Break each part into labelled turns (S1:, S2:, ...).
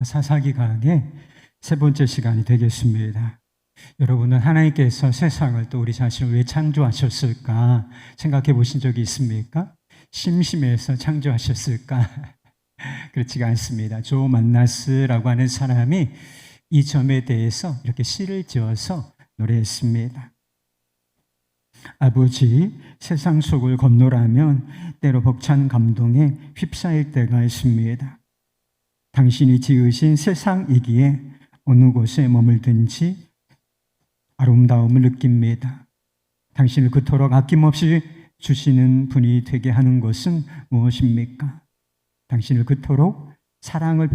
S1: 사사기 강의 세 번째 시간이 되겠습니다. 여러분은 하나님께서 세상을 또 우리 자신을 왜 창조하셨을까 생각해 보신 적이 있습니까? 심심해서 창조하셨을까? 그렇지가 않습니다. 조 만나스라고 하는 사람이 이 점에 대해서 이렇게 시를 지어서 노래했습니다. 아버지, 세상 속을 건너라면 때로 벅찬 감동에 휩싸일 때가 있습니다. 당신이 지으신 세상이기에 어느 곳에 머물든지 아름다움을 느낍니다. 당신을 그토록 아낌없이 주시는 분이 되게 하는 것은 무엇입니까? 당신을 그토록 사랑을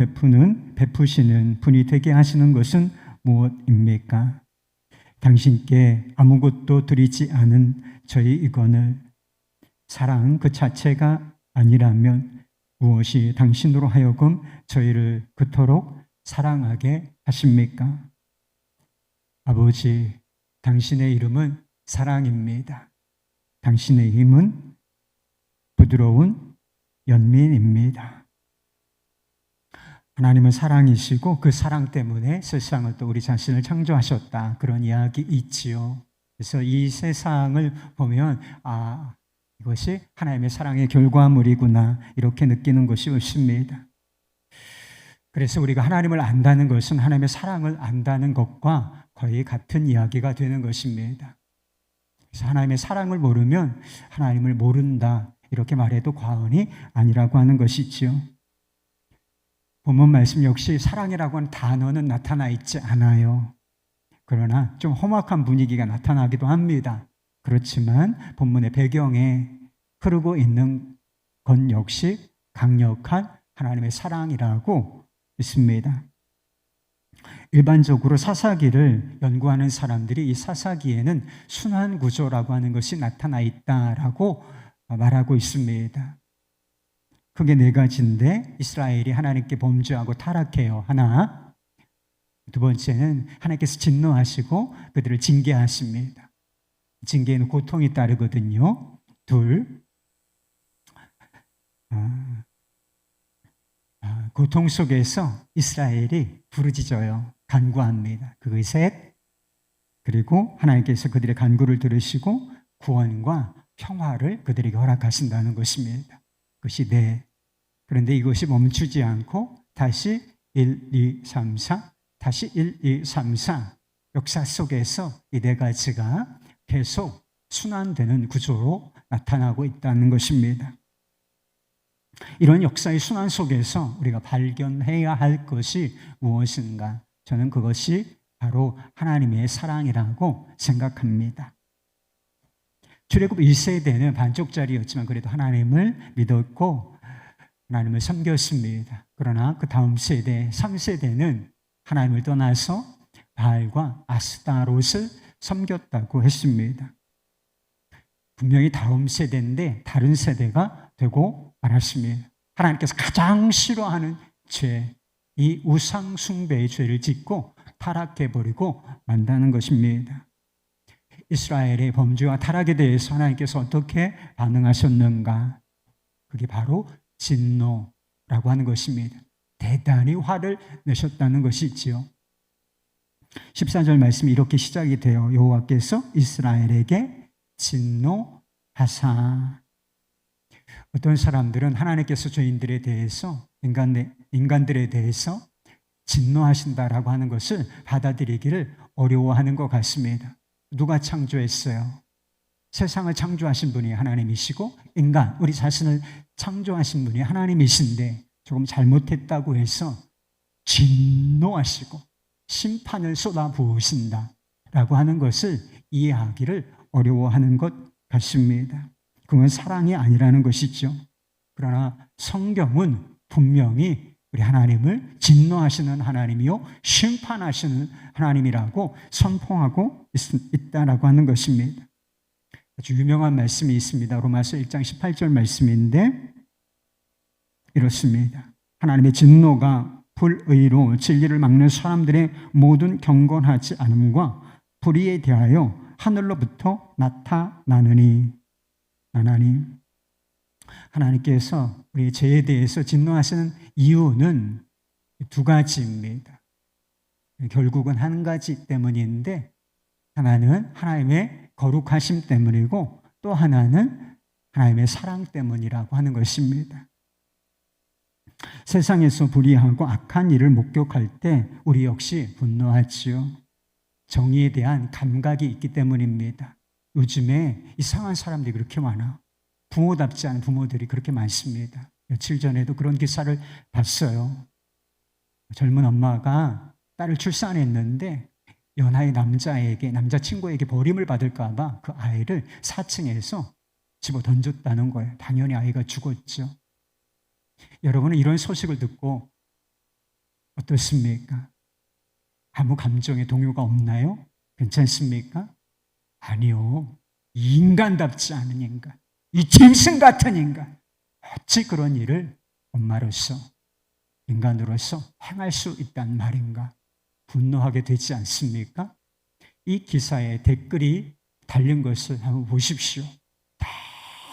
S1: 베푸시는 분이 되게 하시는 것은 무엇입니까? 당신께 아무것도 드리지 않은 저희 이건을 사랑 그 자체가 아니라면 무엇이 당신으로 하여금 저희를 그토록 사랑하게 하십니까? 아버지, 당신의 이름은 사랑입니다. 당신의 힘은 부드러운 연민입니다. 하나님은 사랑이시고 그 사랑 때문에 세상을 또 우리 자신을 창조하셨다. 그런 이야기 있지요. 그래서 이 세상을 보면 이것이 하나님의 사랑의 결과물이구나 이렇게 느끼는 것이 옳습니다. 그래서 우리가 하나님을 안다는 것은 하나님의 사랑을 안다는 것과 거의 같은 이야기가 되는 것입니다. 그래서 하나님의 사랑을 모르면 하나님을 모른다 이렇게 말해도 과언이 아니라고 하는 것이지요. 본문 말씀 역시 사랑이라고 하는 단어는 나타나 있지 않아요. 그러나 좀 험악한 분위기가 나타나기도 합니다. 그렇지만 본문의 배경에 흐르고 있는 건 역시 강력한 하나님의 사랑이라고 있습니다. 일반적으로 사사기를 연구하는 사람들이 이 사사기에는 순환 구조라고 하는 것이 나타나 있다라고 말하고 있습니다. 크게 네 가지인데 이스라엘이 하나님께 범죄하고 타락해요. 하나. 두 번째는 하나님께서 진노하시고 그들을 징계하십니다. 징계에는 고통이 따르거든요. 둘. 고통 속에서 이스라엘이 부르짖어요. 간구합니다. 그게 셋. 그리고 하나님께서 그들의 간구를 들으시고 구원과 평화를 그들에게 허락하신다는 것입니다. 그것이 네. 그런데 이것이 멈추지 않고 다시 1, 2, 3, 4 다시 1, 2, 3, 4 역사 속에서 이 네 가지가 계속 순환되는 구조로 나타나고 있다는 것입니다. 이런 역사의 순환 속에서 우리가 발견해야 할 것이 무엇인가? 저는 그것이 바로 하나님의 사랑이라고 생각합니다. 출애굽 1세대는 반쪽짜리였지만 그래도 하나님을 믿었고 하나님을 섬겼습니다. 그러나 그 다음 세대, 3세대는 하나님을 떠나서 바알과 아스타롯을 섬겼다고 했습니다. 분명히 다음 세대인데 다른 세대가 되고 말았습니다. 하나님께서 가장 싫어하는 죄, 이 우상 숭배의 죄를 짓고 타락해버리고 만다는 것입니다. 이스라엘의 범죄와 타락에 대해서 하나님께서 어떻게 반응하셨는가? 그게 바로 진노라고 하는 것입니다. 대단히 화를 내셨다는 것이지요. 14절 말씀이 이렇게 시작이 돼요. 여호와께서 이스라엘에게 진노하사. 어떤 사람들은 하나님께서 죄인들에 대해서 인간들에 대해서 진노하신다라고 하는 것을 받아들이기를 어려워하는 것 같습니다. 누가 창조했어요? 세상을 창조하신 분이 하나님이시고 인간, 우리 자신을 창조하신 분이 하나님이신데 조금 잘못했다고 해서 진노하시고 심판을 쏟아부으신다라고 하는 것을 이해하기를 어려워하는 것 같습니다. 그건 사랑이 아니라는 것이죠. 그러나 성경은 분명히 우리 하나님을 진노하시는 하나님이요 심판하시는 하나님이라고 선포하고 있다라고 하는 것입니다. 아주 유명한 말씀이 있습니다. 로마서 1장 18절 말씀인데 이렇습니다. 하나님의 진노가 불의로 진리를 막는 사람들의 모든 경건하지 않음과 불의에 대하여 하늘로부터 나타나느니. 하나님께서 우리 죄에 대해서 진노하시는 이유는 두 가지입니다. 결국은 한 가지 때문인데, 하나는 하나님의 거룩하심 때문이고 또 하나는 하나님의 사랑 때문이라고 하는 것입니다. 세상에서 불의하고 악한 일을 목격할 때 우리 역시 분노하지요. 정의에 대한 감각이 있기 때문입니다. 요즘에 이상한 사람들이 그렇게 많아. 부모답지 않은 부모들이 그렇게 많습니다. 며칠 전에도 그런 기사를 봤어요. 젊은 엄마가 딸을 출산했는데 연하의 남자친구에게 버림을 받을까 봐 그 아이를 4층에서 집어 던졌다는 거예요. 당연히 아이가 죽었죠. 여러분은 이런 소식을 듣고 어떻습니까? 아무 감정의 동요가 없나요? 괜찮습니까? 아니요. 이 인간답지 않은 인간, 이 짐승 같은 인간, 어찌 그런 일을 엄마로서, 인간으로서 행할 수 있단 말인가? 분노하게 되지 않습니까? 이 기사에 댓글이 달린 것을 한번 보십시오. 다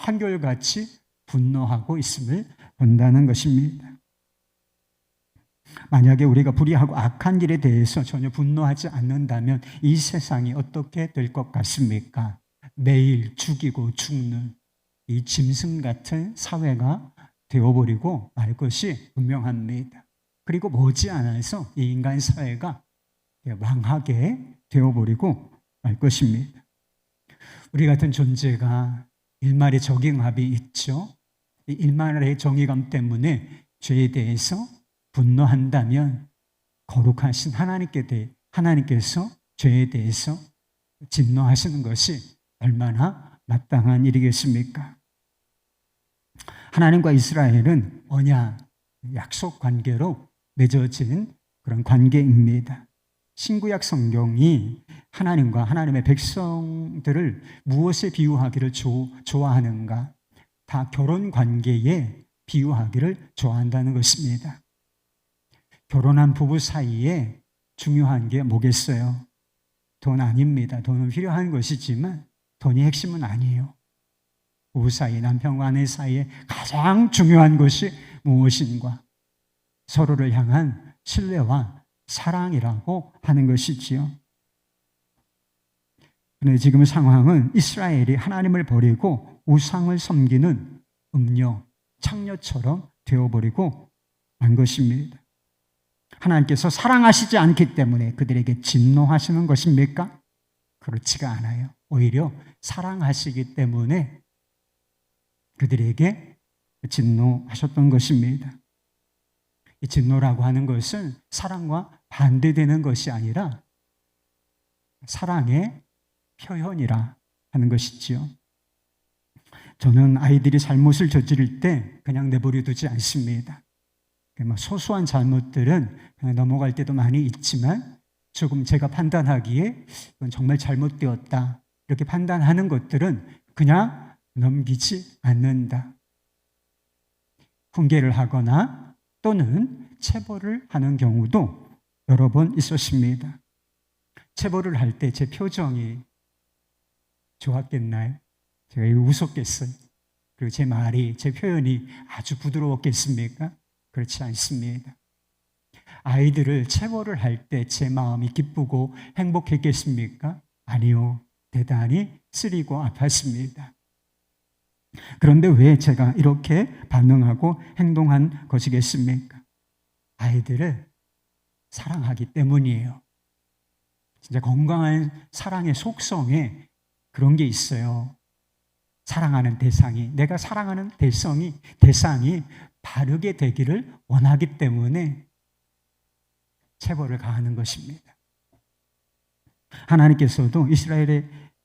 S1: 한결같이 분노하고 있음을 본다는 것입니다. 만약에 우리가 불의하고 악한 일에 대해서 전혀 분노하지 않는다면 이 세상이 어떻게 될 것 같습니까? 매일 죽이고 죽는 이 짐승 같은 사회가 되어버리고 말 것이 분명합니다. 그리고 머지않아서 이 인간 사회가 망하게 되어버리고 말 것입니다. 우리 같은 존재가 일말의 적응함이 있죠. 이 일말의 정의감 때문에 죄에 대해서 분노한다면 거룩하신 하나님께서 죄에 대해서 진노하시는 것이 얼마나 마땅한 일이겠습니까? 하나님과 이스라엘은 언약, 약속 관계로 맺어진 그런 관계입니다. 신구약 성경이 하나님과 하나님의 백성들을 무엇에 비유하기를 좋아하는가? 다 결혼 관계에 비유하기를 좋아한다는 것입니다. 결혼한 부부 사이에 중요한 게 뭐겠어요? 돈 아닙니다. 돈은 필요한 것이지만 돈이 핵심은 아니에요. 부부 사이, 남편과 아내 사이에 가장 중요한 것이 무엇인가? 서로를 향한 신뢰와 사랑이라고 하는 것이지요. 그런데 지금 상황은 이스라엘이 하나님을 버리고 우상을 섬기는 창녀처럼 되어버리고 만 것입니다. 하나님께서 사랑하시지 않기 때문에 그들에게 진노하시는 것입니까? 그렇지가 않아요. 오히려 사랑하시기 때문에 그들에게 진노하셨던 것입니다. 이 진노라고 하는 것은 사랑과 반대되는 것이 아니라 사랑의 표현이라 하는 것이지요. 저는 아이들이 잘못을 저지를 때 그냥 내버려 두지 않습니다. 소소한 잘못들은 그냥 넘어갈 때도 많이 있지만 조금 제가 판단하기에 이건 정말 잘못되었다 이렇게 판단하는 것들은 그냥 넘기지 않는다. 훈계를 하거나 또는 체벌을 하는 경우도 여러 번 있었습니다. 체벌을 할 때 제 표정이 좋았겠나요? 제가 웃었겠어요? 그리고 제 말이, 제 표현이 아주 부드러웠겠습니까? 그렇지 않습니다. 아이들을 체벌을 할 때 제 마음이 기쁘고 행복했겠습니까? 아니요. 대단히 쓰리고 아팠습니다. 그런데 왜 제가 이렇게 반응하고 행동한 것이겠습니까? 아이들을 사랑하기 때문이에요. 진짜 건강한 사랑의 속성에 그런 게 있어요. 사랑하는 대상이, 내가 사랑하는 대상이 바르게 되기를 원하기 때문에 체벌을 가하는 것입니다. 하나님께서도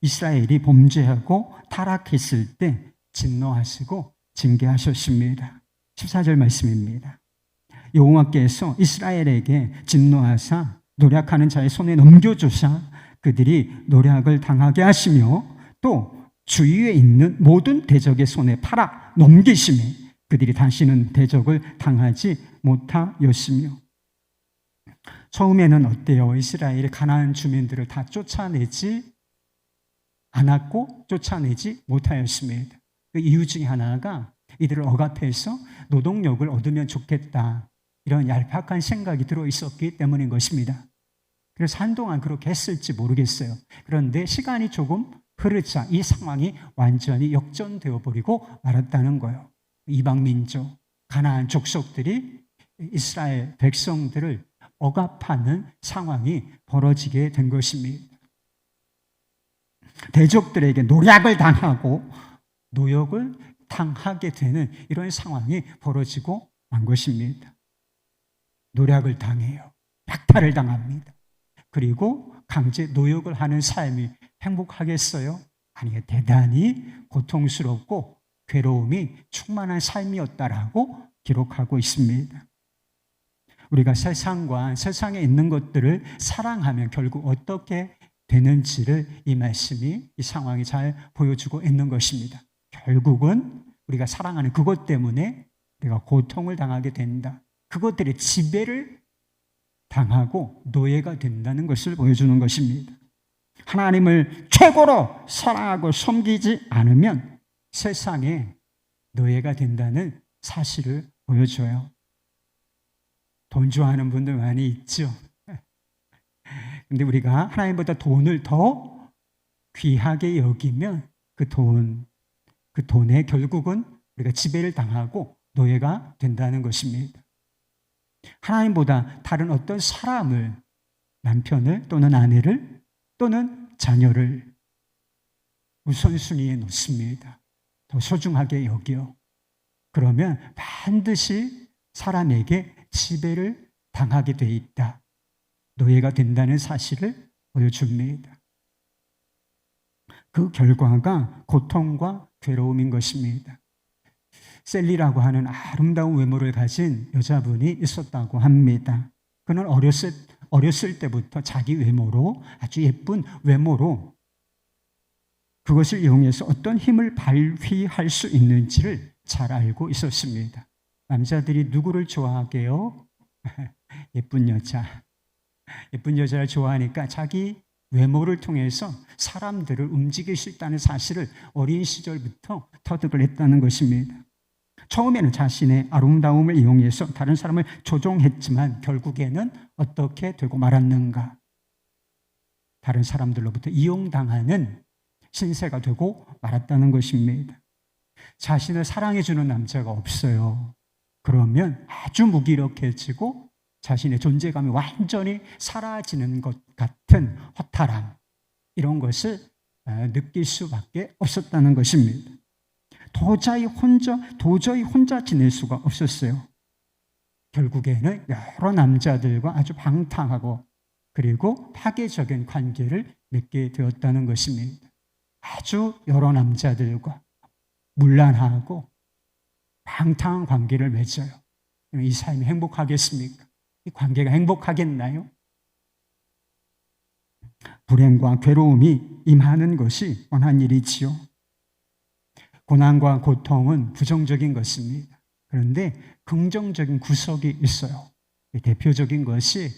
S1: 이스라엘이 범죄하고 타락했을 때 진노하시고 징계하셨습니다. 14절 말씀입니다. 여호와께서 이스라엘에게 진노하사 노략하는 자의 손에 넘겨주사 그들이 노략을 당하게 하시며 또 주위에 있는 모든 대적의 손에 팔아 넘기심에 그들이 다시는 대적을 당하지 못하였으며. 처음에는 어때요? 이스라엘의 가나안 주민들을 다 쫓아내지 않았고 쫓아내지 못하였습니다. 그 이유 중에 하나가 이들을 억압해서 노동력을 얻으면 좋겠다. 이런 얄팍한 생각이 들어있었기 때문인 것입니다. 그래서 한동안 그렇게 했을지 모르겠어요. 그런데 시간이 조금 흐르자 이 상황이 완전히 역전되어 버리고 말았다는 거예요. 이방 민족, 가나안 족속들이 이스라엘 백성들을 억압하는 상황이 벌어지게 된 것입니다. 대적들에게 노략을 당하고 노역을 당하게 되는 이런 상황이 벌어지고 만 것입니다. 노략을 당해요. 약탈을 당합니다. 그리고 강제 노역을 하는 삶이 행복하겠어요? 아니요. 대단히 고통스럽고 괴로움이 충만한 삶이었다라고 기록하고 있습니다. 우리가 세상과 세상에 있는 것들을 사랑하면 결국 어떻게 되는지를 이 말씀이, 이 상황이 잘 보여주고 있는 것입니다. 결국은 우리가 사랑하는 그것 때문에 우리가 고통을 당하게 된다. 그것들의 지배를 당하고 노예가 된다는 것을 보여주는 것입니다. 하나님을 최고로 사랑하고 섬기지 않으면 세상에 노예가 된다는 사실을 보여줘요. 돈 좋아하는 분들 많이 있죠. 근데 우리가 하나님보다 돈을 더 귀하게 여기면 그 돈에 결국은 우리가 지배를 당하고 노예가 된다는 것입니다. 하나님보다 다른 어떤 사람을, 남편을 또는 아내를 또는 자녀를 우선순위에 놓습니다. 더 소중하게 여겨. 그러면 반드시 사람에게 지배를 당하게 돼 있다. 노예가 된다는 사실을 보여줍니다. 그 결과가 고통과 괴로움인 것입니다. 셀리라고 하는 아름다운 외모를 가진 여자분이 있었다고 합니다. 그는 어렸을 때부터 자기 외모로, 아주 예쁜 외모로 그것을 이용해서 어떤 힘을 발휘할 수 있는지를 잘 알고 있었습니다. 남자들이 누구를 좋아하게요? 예쁜 여자. 예쁜 여자를 좋아하니까 자기 외모를 통해서 사람들을 움직일 수 있다는 사실을 어린 시절부터 터득을 했다는 것입니다. 처음에는 자신의 아름다움을 이용해서 다른 사람을 조종했지만 결국에는 어떻게 되고 말았는가? 다른 사람들로부터 이용당하는 신세가 되고 말았다는 것입니다. 자신을 사랑해주는 남자가 없어요. 그러면 아주 무기력해지고 자신의 존재감이 완전히 사라지는 것 같은 허탈함, 이런 것을 느낄 수밖에 없었다는 것입니다. 도저히 혼자 지낼 수가 없었어요. 결국에는 여러 남자들과 아주 방탕하고 그리고 파괴적인 관계를 맺게 되었다는 것입니다. 아주 여러 남자들과 문란하고 방탕한 관계를 맺어요. 이 삶이 행복하겠습니까? 이 관계가 행복하겠나요? 불행과 괴로움이 임하는 것이 뻔한 일이지요. 고난과 고통은 부정적인 것입니다. 그런데 긍정적인 구석이 있어요. 대표적인 것이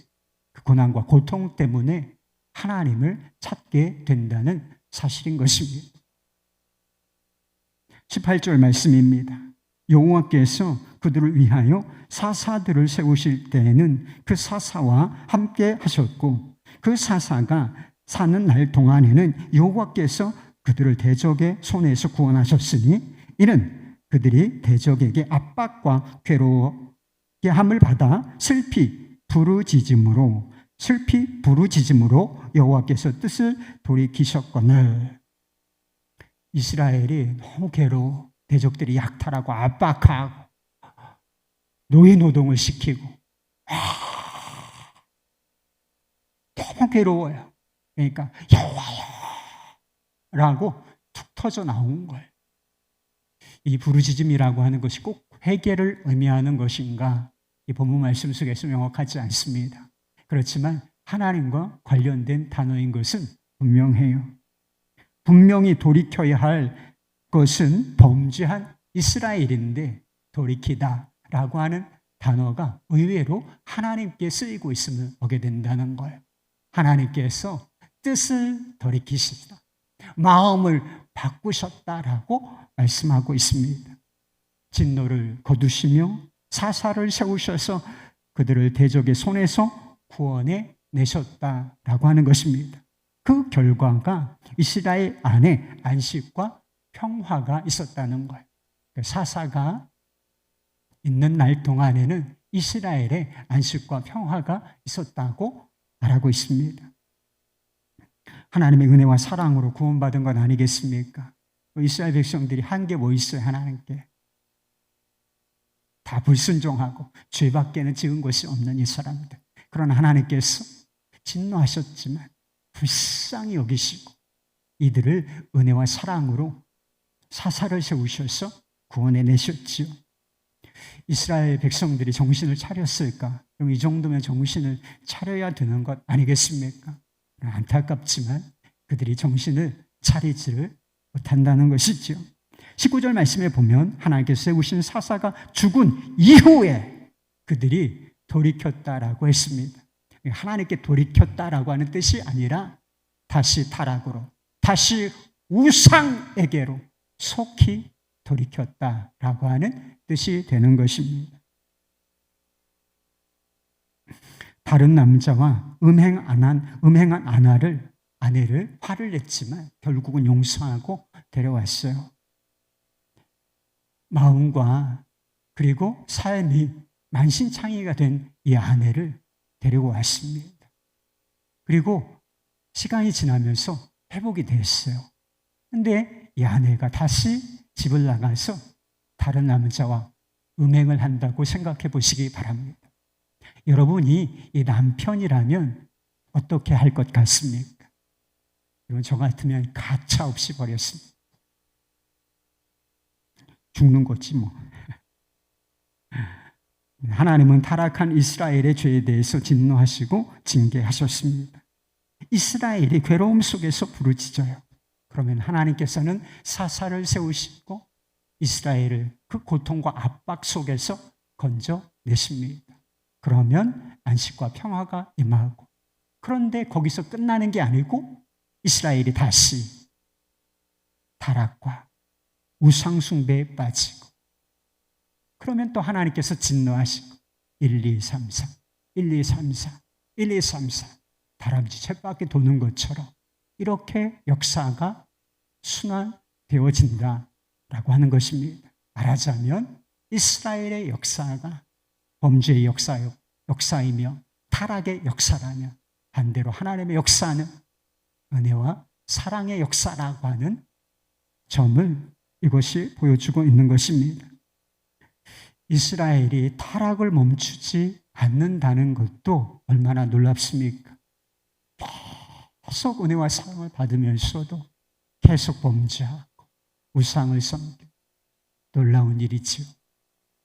S1: 그 고난과 고통 때문에 하나님을 찾게 된다는 사실인 것입니다. 18절 말씀입니다. 여호와께서 그들을 위하여 사사들을 세우실 때에는 그 사사와 함께 하셨고 그 사사가 사는 날 동안에는 여호와께서 그들을 대적의 손에서 구원하셨으니 이는 그들이 대적에게 압박과 괴로게 함을 받아 슬피 부르짖음으로 여호와께서 뜻을 돌이키셨거늘. 이스라엘이 너무 괴로워. 대적들이 약탈하고 압박하고 노예 노동을 시키고 너무 괴로워요. 그러니까 여호와여 라고 툭 터져 나온 거예요. 이 부르짖음이라고 하는 것이 꼭 회개를 의미하는 것인가? 이 본문 말씀 속에서 명확하지 않습니다. 그렇지만 하나님과 관련된 단어인 것은 분명해요. 분명히 돌이켜야 할 것은 범죄한 이스라엘인데 돌이키다라고 하는 단어가 의외로 하나님께 쓰이고 있음을 보게 된다는 거예요. 하나님께서 뜻을 돌이키시다. 마음을 바꾸셨다라고 말씀하고 있습니다. 진노를 거두시며 사사를 세우셔서 그들을 대적의 손에서 구원해 내셨다라고 하는 것입니다. 그 결과가 이스라엘 안에 안식과 평화가 있었다는 거예요. 사사가 있는 날 동안에는 이스라엘에 안식과 평화가 있었다고 말하고 있습니다. 하나님의 은혜와 사랑으로 구원받은 건 아니겠습니까? 이스라엘 백성들이 한 게 뭐 있어요? 하나님께 다 불순종하고 죄밖에는 지은 것이 없는 이 사람들. 그러나 하나님께서 진노하셨지만 불쌍히 여기시고 이들을 은혜와 사랑으로 사사를 세우셔서 구원해 내셨지요. 이스라엘 백성들이 정신을 차렸을까? 그럼 이 정도면 정신을 차려야 되는 것 아니겠습니까? 안타깝지만 그들이 정신을 차리지를 못한다는 것이죠. 19절 말씀에 보면 하나님께서 세우신 사사가 죽은 이후에 그들이 돌이켰다라고 했습니다. 하나님께 돌이켰다라고 하는 뜻이 아니라 다시 타락으로, 다시 우상에게로 속히 돌이켰다라고 하는 뜻이 되는 것입니다. 다른 남자와 음행한 아내를 화를 냈지만 결국은 용서하고 데려왔어요. 마음과 그리고 삶이 만신창이가 된 이 아내를 데리고 왔습니다. 그리고 시간이 지나면서 회복이 됐어요. 그런데 이 아내가 다시 집을 나가서 다른 남자와 음행을 한다고 생각해 보시기 바랍니다. 여러분이 이 남편이라면 어떻게 할 것 같습니까? 여러분, 저 같으면 가차없이 버렸습니다. 죽는 거지 뭐. 하나님은 타락한 이스라엘의 죄에 대해서 진노하시고 징계하셨습니다. 이스라엘이 괴로움 속에서 부르짖어요. 그러면 하나님께서는 사사를 세우시고 이스라엘을 그 고통과 압박 속에서 건져내십니다. 그러면 안식과 평화가 임하고, 그런데 거기서 끝나는 게 아니고 이스라엘이 다시 타락과 우상숭배에 빠지고, 그러면 또 하나님께서 진노하시고 1, 2, 3, 4, 1, 2, 3, 4, 1, 2, 3, 4 다람쥐 쳇바퀴 도는 것처럼 이렇게 역사가 순환되어진다라고 하는 것입니다. 말하자면 이스라엘의 역사가 범죄의 역사이며 타락의 역사라면, 반대로 하나님의 역사는 은혜와 사랑의 역사라고 하는 점을 이것이 보여주고 있는 것입니다. 이스라엘이 타락을 멈추지 않는다는 것도 얼마나 놀랍습니까? 계속 은혜와 사랑을 받으면서도 계속 범죄하고 우상을 섬기고, 놀라운 일이지요.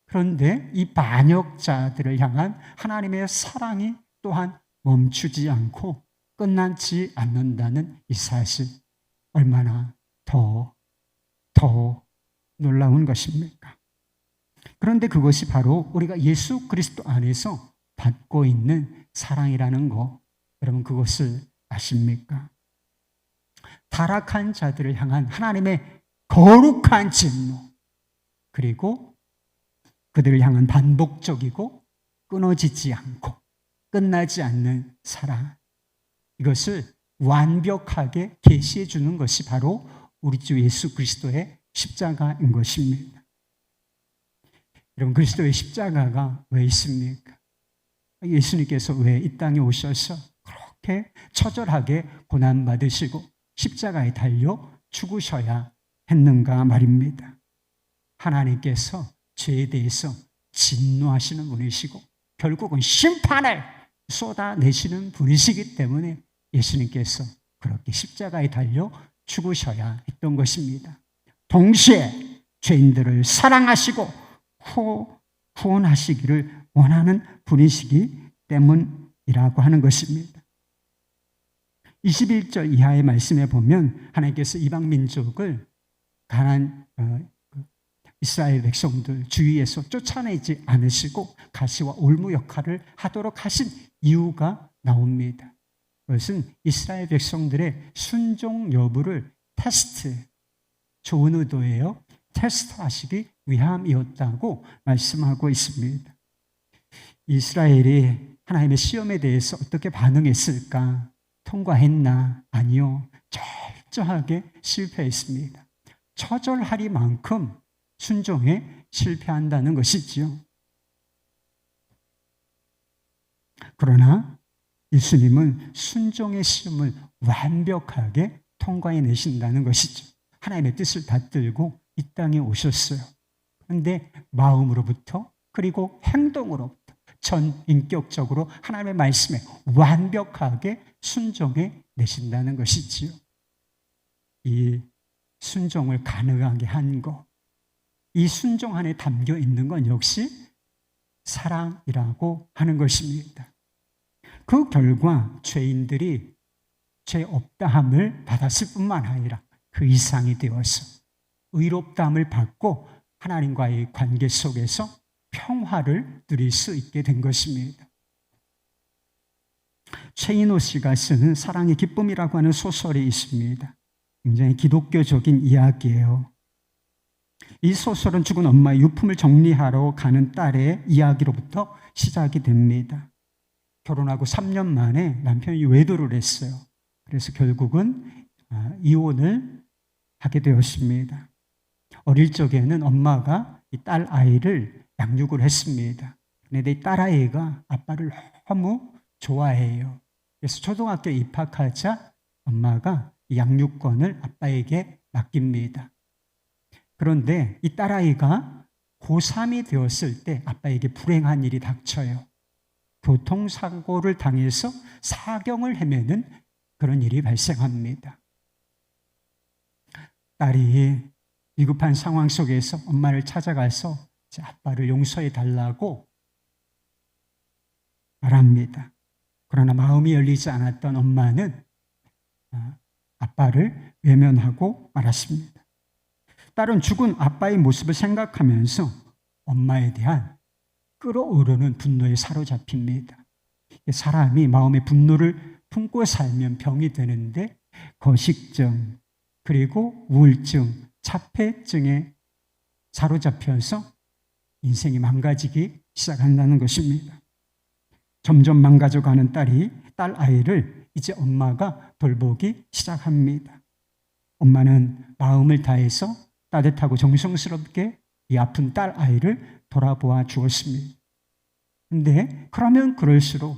S1: 그런데 이 반역자들을 향한 하나님의 사랑이 또한 멈추지 않고 끝나지 않는다는 이 사실, 얼마나 더 놀라운 것입니까? 그런데 그것이 바로 우리가 예수 그리스도 안에서 받고 있는 사랑이라는 거, 여러분 그것을 아십니까? 타락한 자들을 향한 하나님의 거룩한 진노, 그리고 그들을 향한 반복적이고 끊어지지 않고 끝나지 않는 사랑, 이것을 완벽하게 계시해 주는 것이 바로 우리 주 예수 그리스도의 십자가인 것입니다. 여러분, 그리스도의 십자가가 왜 있습니까? 예수님께서 왜 이 땅에 오셔서 그렇게 처절하게 고난받으시고 십자가에 달려 죽으셔야 했는가 말입니다. 하나님께서 죄에 대해서 진노하시는 분이시고 결국은 심판을 쏟아내시는 분이시기 때문에 예수님께서 그렇게 십자가에 달려 죽으셔야 했던 것입니다. 동시에 죄인들을 사랑하시고 구원하시기를 원하는 분이시기 때문이라고 하는 것입니다. 21절 이하의 말씀에 보면 하나님께서 이방 민족을 가나안 이스라엘 백성들 주위에서 쫓아내지 않으시고 가시와 올무 역할을 하도록 하신 이유가 나옵니다. 그것은 이스라엘 백성들의 순종 여부를 좋은 의도예요. 테스트하시기 위함이었다고 말씀하고 있습니다. 이스라엘이 하나님의 시험에 대해서 어떻게 반응했을까? 통과했나? 아니요. 철저하게 실패했습니다. 처절하리만큼 순종에 실패한다는 것이지요. 그러나 예수님은 순종의 시험을 완벽하게 통과해내신다는 것이죠. 하나님의 뜻을 받들고 이 땅에 오셨어요. 그런데 마음으로부터 그리고 행동으로부터 전인격적으로 하나님의 말씀에 완벽하게 순종해 내신다는 것이지요. 이 순종을 가능하게 한 것, 이 순종 안에 담겨 있는 건 역시 사랑이라고 하는 것입니다. 그 결과 죄인들이 죄 없다함을 받았을 뿐만 아니라 그 이상이 되어서 의롭다함을 받고 하나님과의 관계 속에서 평화를 누릴 수 있게 된 것입니다. 최인호 씨가 쓰는 사랑의 기쁨이라고 하는 소설이 있습니다. 굉장히 기독교적인 이야기예요. 이 소설은 죽은 엄마의 유품을 정리하러 가는 딸의 이야기로부터 시작이 됩니다. 결혼하고 3년 만에 남편이 외도를 했어요. 그래서 결국은 이혼을 하게 되었습니다. 어릴 적에는 엄마가 이 딸 아이를 양육을 했습니다. 그런데 이 딸 아이가 아빠를 너무 좋아해요. 그래서 초등학교에 입학하자 엄마가 이 양육권을 아빠에게 맡깁니다. 그런데 이 딸아이가 고3이 되었을 때 아빠에게 불행한 일이 닥쳐요. 교통사고를 당해서 사경을 헤매는 그런 일이 발생합니다. 딸이 위급한 상황 속에서 엄마를 찾아가서 아빠를 용서해 달라고 말합니다. 그러나 마음이 열리지 않았던 엄마는 아빠를 외면하고 말았습니다. 딸은 죽은 아빠의 모습을 생각하면서 엄마에 대한 끓어오르는 분노에 사로잡힙니다. 사람이 마음의 분노를 품고 살면 병이 되는데 거식증, 그리고 우울증, 자폐증에 사로잡혀서 인생이 망가지기 시작한다는 것입니다. 점점 망가져가는 딸 아이를 이제 엄마가 돌보기 시작합니다. 엄마는 마음을 다해서 따뜻하고 정성스럽게 이 아픈 딸 아이를 돌아보아 주었습니다. 근데 그러면 그럴수록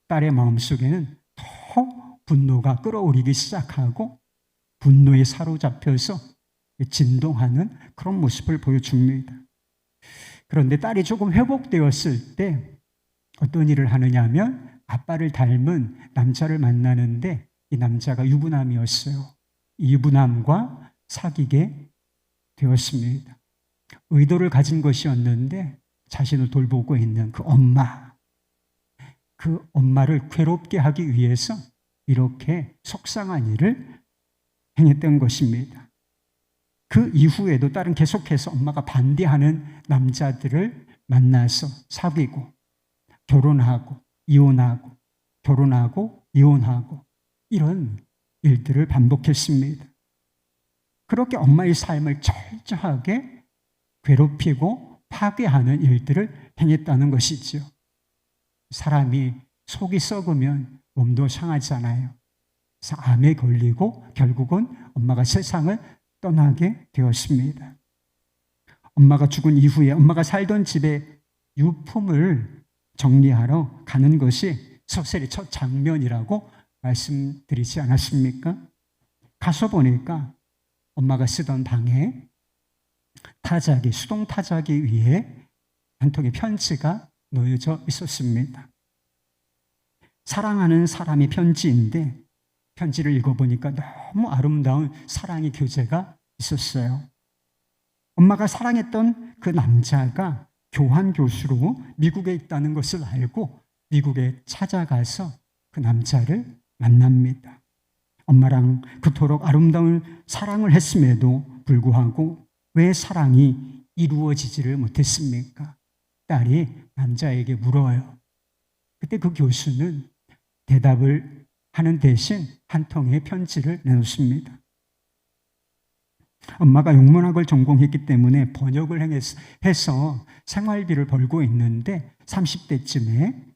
S1: 딸의 마음속에는 더 분노가 끓어오르기 시작하고 분노에 사로잡혀서 진동하는 그런 모습을 보여줍니다. 그런데 딸이 조금 회복되었을 때 어떤 일을 하느냐 하면 아빠를 닮은 남자를 만나는데 이 남자가 유부남이었어요. 이 유부남과 사귀게 되었습니다. 의도를 가진 것이었는데 자신을 돌보고 있는 그 엄마를 괴롭게 하기 위해서 이렇게 속상한 일을 행했던 것입니다. 그 이후에도 딸은 계속해서 엄마가 반대하는 남자들을 만나서 사귀고 결혼하고 이혼하고 결혼하고 이혼하고 이런 일들을 반복했습니다. 그렇게 엄마의 삶을 철저하게 괴롭히고 파괴하는 일들을 행했다는 것이죠. 사람이 속이 썩으면 몸도 상하잖아요. 그래서 암에 걸리고 결국은 엄마가 세상을 떠나게 되었습니다. 엄마가 죽은 이후에 엄마가 살던 집에 유품을 정리하러 가는 것이 소설의 첫 장면이라고 말씀드리지 않았습니까? 가서 보니까 엄마가 쓰던 방에 수동 타자기 위에 한 통의 편지가 놓여져 있었습니다. 사랑하는 사람의 편지인데 편지를 읽어보니까 너무 아름다운 사랑의 교재가 있었어요. 엄마가 사랑했던 그 남자가 교환 교수로 미국에 있다는 것을 알고 미국에 찾아가서 그 남자를 만납니다. 엄마랑 그토록 아름다운 사랑을 했음에도 불구하고 왜 사랑이 이루어지지를 못했습니까? 딸이 남자에게 물어요. 그때 그 교수는 대답을 하는 대신 한 통의 편지를 내놓습니다. 엄마가 영문학을 전공했기 때문에 번역을 해서 생활비를 벌고 있는데 30대쯤에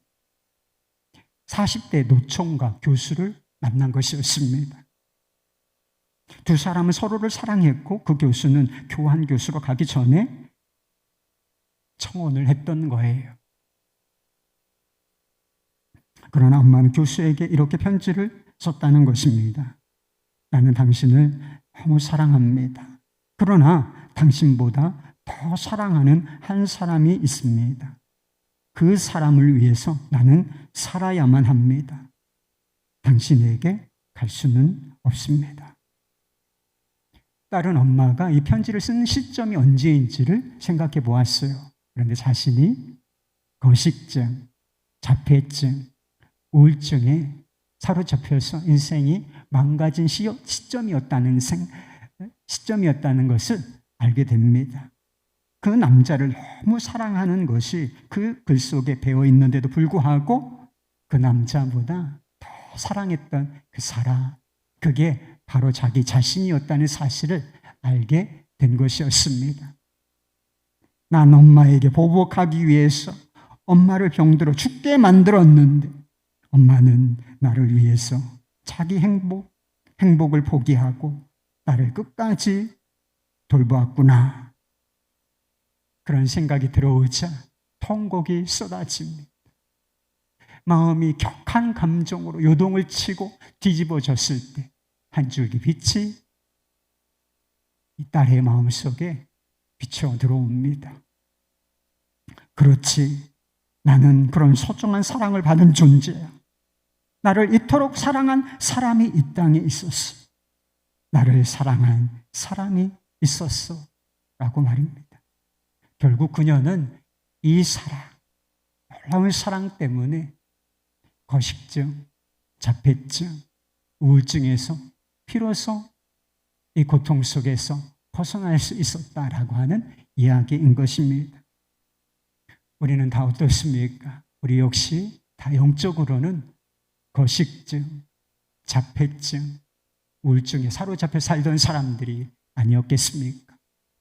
S1: 40대 노총각 교수를 만난 것이었습니다. 두 사람은 서로를 사랑했고 그 교수는 교환 교수로 가기 전에 청혼을 했던 거예요. 그러나 엄마는 교수에게 이렇게 편지를 썼다는 것입니다. 나는 당신을 너무 사랑합니다. 그러나 당신보다 더 사랑하는 한 사람이 있습니다. 그 사람을 위해서 나는 살아야만 합니다. 당신에게 갈 수는 없습니다. 딸은 엄마가 이 편지를 쓴 시점이 언제인지를 생각해 보았어요. 그런데 자신이 거식증, 자폐증, 우울증에 사로잡혀서 인생이 망가진 시점이었다는 것을 알게 됩니다. 그 남자를 너무 사랑하는 것이 그 글 속에 배어 있는데도 불구하고 그 남자보다 더 사랑했던 그 사람, 그게 바로 자기 자신이었다는 사실을 알게 된 것이었습니다. 난 엄마에게 보복하기 위해서 엄마를 병들어 죽게 만들었는데 엄마는 나를 위해서 자기 행복을 포기하고 나를 끝까지 돌보았구나. 그런 생각이 들어오자 통곡이 쏟아집니다. 마음이 격한 감정으로 요동을 치고 뒤집어졌을 때 한 줄기 빛이 이 딸의 마음속에 비쳐 들어옵니다. 그렇지, 나는 그런 소중한 사랑을 받은 존재야. 나를 이토록 사랑한 사람이 이 땅에 있었어. 나를 사랑한 사람이 있었어. 라고 말입니다. 결국 그녀는 이 사랑, 놀라운 사랑 때문에 거식증, 자폐증, 우울증에서 비로소 이 고통 속에서 벗어날 수 있었다라고 하는 이야기인 것입니다. 우리는 다 어떻습니까? 우리 역시 다 영적으로는 거식증, 자폐증, 우울증에 사로잡혀 살던 사람들이 아니었겠습니까?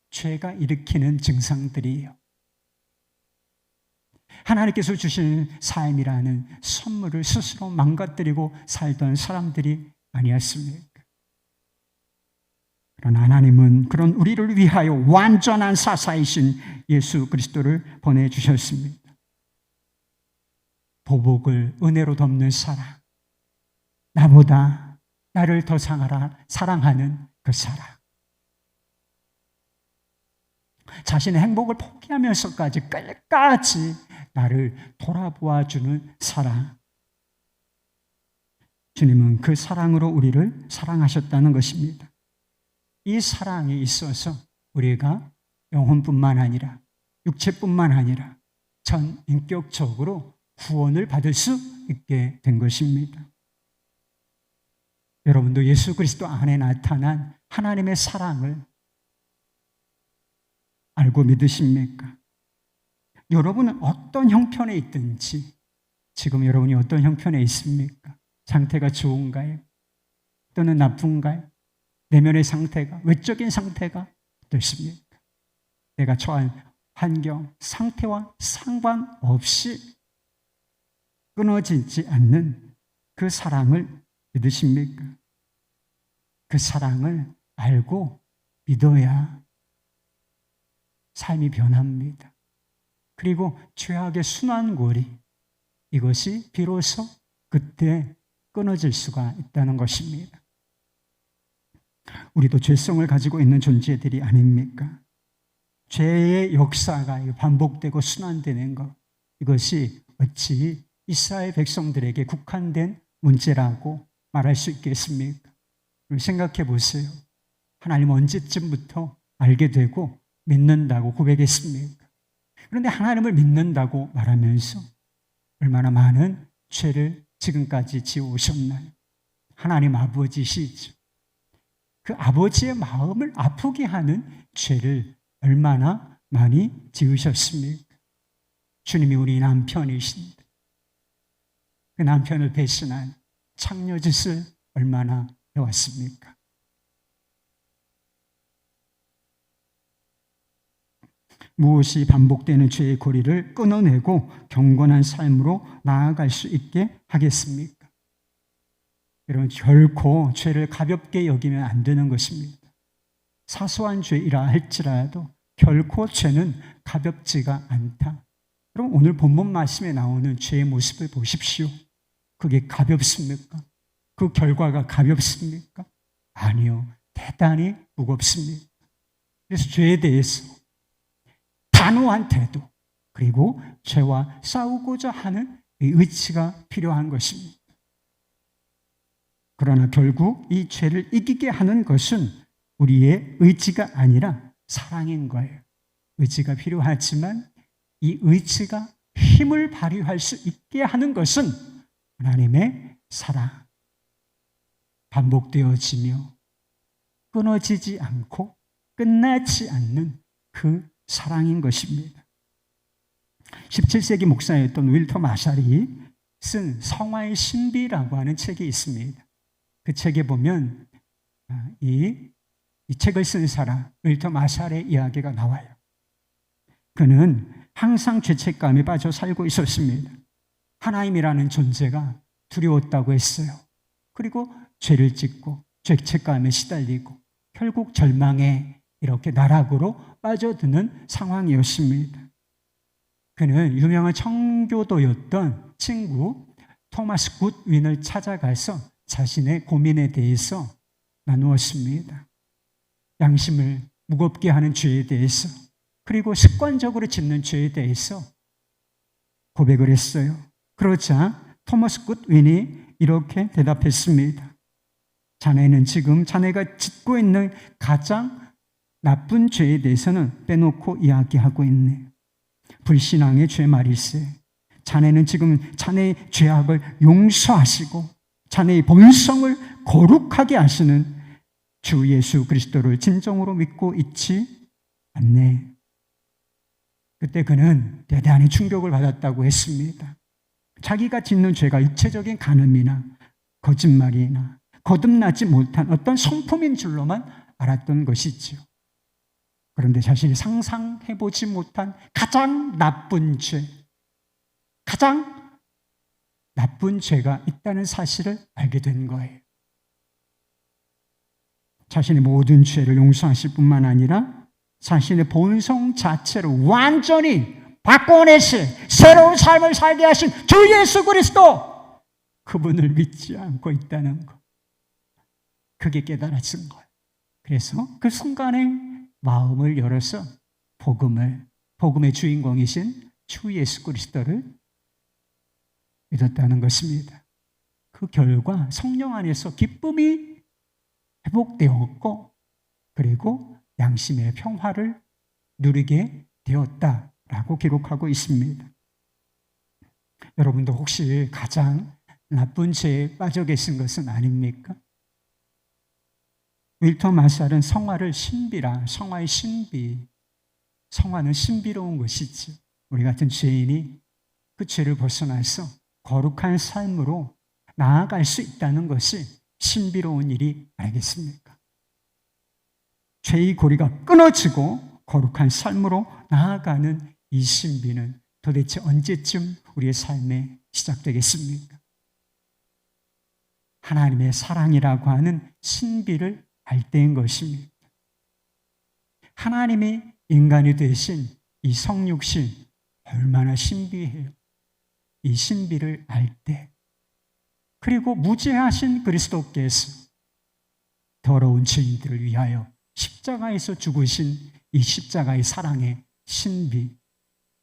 S1: 죄가 일으키는 증상들이에요. 하나님께서 주신 삶이라는 선물을 스스로 망가뜨리고 살던 사람들이 아니었습니까? 그러나 하나님은 그런 우리를 위하여 완전한 사사이신 예수 그리스도를 보내주셨습니다. 보복을 은혜로 덮는 사랑, 나보다 나를 더 사랑하는 그 사랑, 자신의 행복을 포기하면서까지 끝까지 나를 돌아보아주는 사랑. 주님은 그 사랑으로 우리를 사랑하셨다는 것입니다. 이 사랑이 있어서 우리가 영혼뿐만 아니라 육체뿐만 아니라 전 인격적으로 구원을 받을 수 있게 된 것입니다. 여러분도 예수 그리스도 안에 나타난 하나님의 사랑을 알고 믿으십니까? 여러분은 어떤 형편에 있든지 지금 여러분이 어떤 형편에 있습니까? 상태가 좋은가요? 또는 나쁜가요? 내면의 상태가, 외적인 상태가 어떻습니까? 내가 처한 환경, 상태와 상관없이 끊어지지 않는 그 사랑을 믿으십니까? 그 사랑을 알고 믿어야 삶이 변합니다. 그리고 죄악의 순환고리, 이것이 비로소 그때 끊어질 수가 있다는 것입니다. 우리도 죄성을 가지고 있는 존재들이 아닙니까? 죄의 역사가 반복되고 순환되는 것, 이것이 어찌 이스라엘 백성들에게 국한된 문제라고 말할 수 있겠습니까? 생각해 보세요. 하나님 언제쯤부터 알게 되고 믿는다고 고백했습니까? 그런데 하나님을 믿는다고 말하면서 얼마나 많은 죄를 지금까지 지어오셨나요? 하나님 아버지시죠. 그 아버지의 마음을 아프게 하는 죄를 얼마나 많이 지으셨습니까? 주님이 우리 남편이신데 그 남편을 배신한 창녀짓을 얼마나 해왔습니까? 무엇이 반복되는 죄의 고리를 끊어내고 경건한 삶으로 나아갈 수 있게 하겠습니까? 여러분, 결코 죄를 가볍게 여기면 안 되는 것입니다. 사소한 죄이라 할지라도 결코 죄는 가볍지가 않다. 그럼 오늘 본문 말씀에 나오는 죄의 모습을 보십시오. 그게 가볍습니까? 그 결과가 가볍습니까? 아니요. 대단히 무겁습니다. 그래서 죄에 대해서 단호한 태도, 그리고 죄와 싸우고자 하는 의지가 필요한 것입니다. 그러나 결국 이 죄를 이기게 하는 것은 우리의 의지가 아니라 사랑인 거예요. 의지가 필요하지만 이 의지가 힘을 발휘할 수 있게 하는 것은 하나님의 사랑. 반복되어지며 끊어지지 않고 끝나지 않는 그 사랑인 것입니다. 17세기 목사였던 윌터 마샬이 쓴 성화의 신비라고 하는 책이 있습니다. 그 책에 보면 이 책을 쓴 사람 윌터 마샬의 이야기가 나와요. 그는 항상 죄책감에 빠져 살고 있었습니다. 하나님이라는 존재가 두려웠다고 했어요. 그리고 죄를 짓고 죄책감에 시달리고 결국 절망에 이렇게 나락으로 빠져드는 상황이었습니다. 그는 유명한 청교도였던 친구 토마스 굿윈을 찾아가서 자신의 고민에 대해서 나누었습니다. 양심을 무겁게 하는 죄에 대해서, 그리고 습관적으로 짓는 죄에 대해서 고백을 했어요. 그러자 토마스 굿윈이 이렇게 대답했습니다. 자네는 지금 자네가 짓고 있는 가장 나쁜 죄에 대해서는 빼놓고 이야기하고 있네. 불신앙의 죄 말일세. 자네는 지금 자네의 죄악을 용서하시고 자네의 본성을 거룩하게 하시는 주 예수 그리스도를 진정으로 믿고 있지 않네. 그때 그는 대단히 충격을 받았다고 했습니다. 자기가 짓는 죄가 육체적인 간음이나 거짓말이나 거듭나지 못한 어떤 성품인 줄로만 알았던 것이지요. 그런데 자신이 상상해보지 못한 가장 나쁜 죄, 가장 나쁜 죄가 있다는 사실을 알게 된 거예요. 자신의 모든 죄를 용서하실 뿐만 아니라 자신의 본성 자체를 완전히 바꿔내신 새로운 삶을 살게 하신 주 예수 그리스도, 그분을 믿지 않고 있다는 것, 그게 깨달아진 거예요. 그래서 그 순간에 마음을 열어서 복음의 주인공이신 주 예수 그리스도를 믿었다는 것입니다. 그 결과 성령 안에서 기쁨이 회복되었고, 그리고 양심의 평화를 누리게 되었다라고 기록하고 있습니다. 여러분도 혹시 가장 나쁜 죄에 빠져 계신 것은 아닙니까? 윌터 마샬은 성화를 신비라, 성화의 신비, 성화는 신비로운 것이지, 우리 같은 죄인이 그 죄를 벗어나서 거룩한 삶으로 나아갈 수 있다는 것이 신비로운 일이 아니겠습니까? 죄의 고리가 끊어지고 거룩한 삶으로 나아가는 이 신비는 도대체 언제쯤 우리의 삶에 시작되겠습니까? 하나님의 사랑이라고 하는 신비를 알 때인 것입니다. 하나님이 인간이 되신 이 성육신 얼마나 신비해요. 이 신비를 알 때, 그리고 무죄하신 그리스도께서 더러운 죄인들을 위하여 십자가에서 죽으신 이 십자가의 사랑의 신비,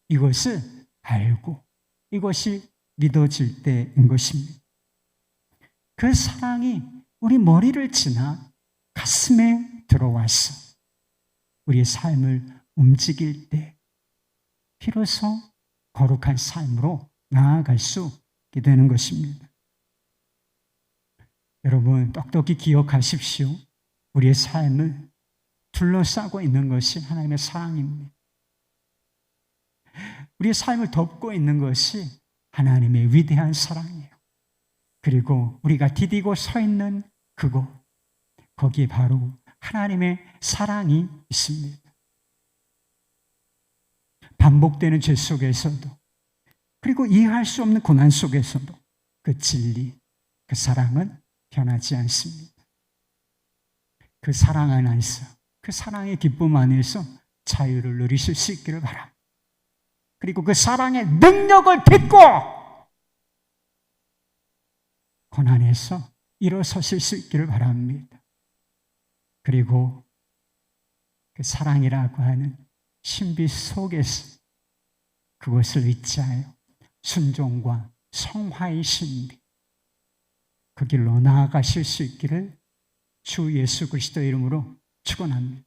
S1: 이것을 알고 이것이 믿어질 때인 것입니다. 그 사랑이 우리 머리를 지나 가슴에 들어와서 우리의 삶을 움직일 때 비로소 거룩한 삶으로 나아갈 수 있게 되는 것입니다. 여러분, 똑똑히 기억하십시오. 우리의 삶을 둘러싸고 있는 것이 하나님의 사랑입니다. 우리의 삶을 덮고 있는 것이 하나님의 위대한 사랑이에요. 그리고 우리가 디디고 서 있는 그곳, 거기에 바로 하나님의 사랑이 있습니다. 반복되는 죄 속에서도, 그리고 이해할 수 없는 고난 속에서도 그 진리, 그 사랑은 변하지 않습니다. 그 사랑 안에서, 그 사랑의 기쁨 안에서 자유를 누리실 수 있기를 바랍니다. 그리고 그 사랑의 능력을 믿고 고난에서 일어서실 수 있기를 바랍니다. 그리고 그 사랑이라고 하는 신비 속에서 그것을 의지하여 순종과 성화의 신비, 그 길로 나아가실 수 있기를 주 예수 그리스도의 이름으로 축원합니다.